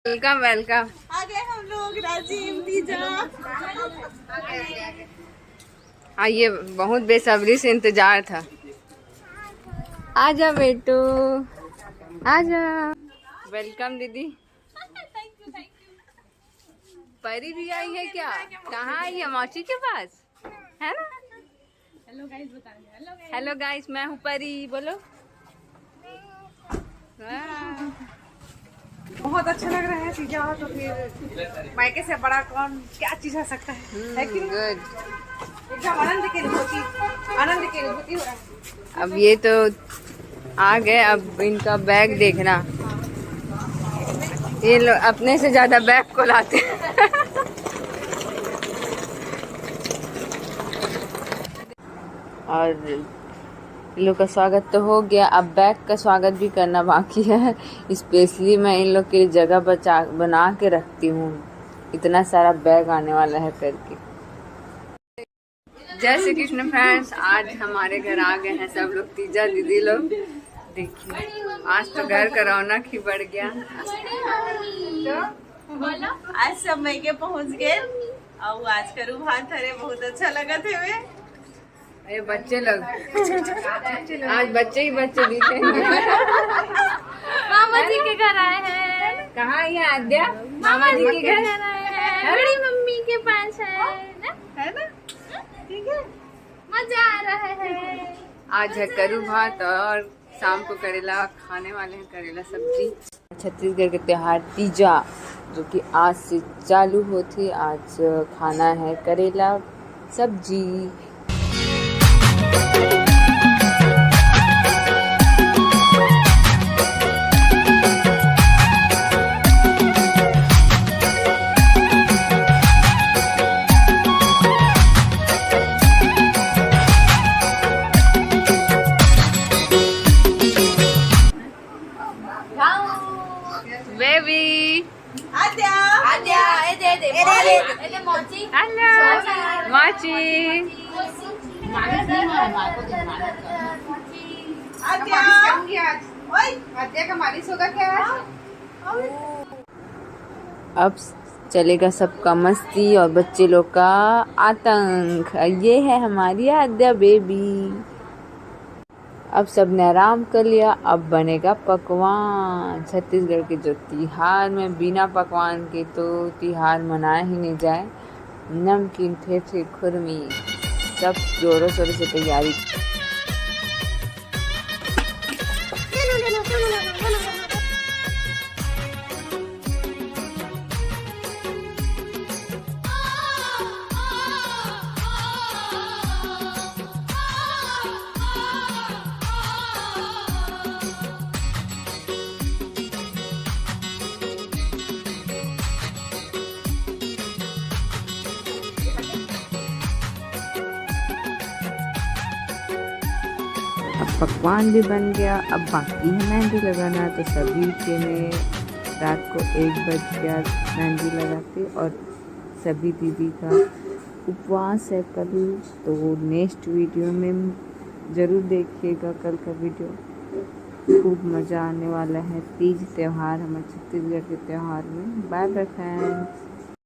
Welcome welcome. आ गए हम लोग राजीव दीजा। हाँ, ये बहुत बेसब्री से इंतजार था। आजा बेटू, आजा। वेलकम दीदी। परी भी आई है क्या? कहाँ आई है? मौसी के पास है ना। हेलो गाइस बता दे। हेलो गाइस, मैं हूँ परी, बोलो। बहुत अच्छा लग रहा है दीजा, तो फिर मायके से बड़ा कौन क्या चीज हो सकता है कि नहीं? गुड। एकदम आनंद की अनुभूति हो रहा है। अब ये तो आ गए, अब इनका बैग देखना। ये लोग अपने से ज्यादा बैग को लाते हैं। और इन लोग का स्वागत तो हो गया, अब बैग का स्वागत भी करना बाकी है। स्पेशली मैं इन लोग के लिए जगह बना के रखती हूँ, इतना सारा बैग आने वाला है करके। जय श्री कृष्ण फ्रेंड्स, आज हमारे घर आ गए हैं सब लोग, तीजा दीदी लोग। देखिए आज तो घर का रौनक ही बढ़ गया। तो आज सब मायके पहुंच गए और आज करू भात हरे बहुत अच्छा लगा थे वे। अरे बच्चे लोग, आज बच्चे ही बच्चे दिखेंगे। मामा जी के घर आए हैं। कहाँ है आद्या? मामा जी के घर आए हैं। बड़ी मम्मी के पास है ना? ठीक है, मजा आ रहा है। आज है करू भात और शाम को करेला खाने वाले हैं, करेला सब्जी। छत्तीसगढ़ के त्योहार तीजा जो कि आज से चालू होती, आज खाना है करेला सब्जी। बेबी आद्या आद्या ए मोची हेलो माची। आद्या ओए आद्या का मालिश होगा क्या? अब चलेगा सबका मस्ती और बच्चे लोग का आतंक। ये है हमारी आद्या बेबी। अब सबने आराम कर लिया, अब बनेगा पकवान। छत्तीसगढ़ के जो तिहार में बिना पकवान के तो तिहार मनाया ही नहीं जाए। नमकीन, ठेठरी, खुरमी, सब जोरों शोरों से तैयारी। अब पकवान भी बन गया, अब बाकी है मेहंदी लगाना। तो सभी के में रात को 1 बज गया मेहंदी लगाते, और सभी दीदी का उपवास है कल। तो नेक्स्ट वीडियो में ज़रूर देखिएगा कल का वीडियो, खूब मज़ा आने वाला है। तीज त्यौहार हमारे छत्तीसगढ़ के त्यौहार में। Bye bye friends.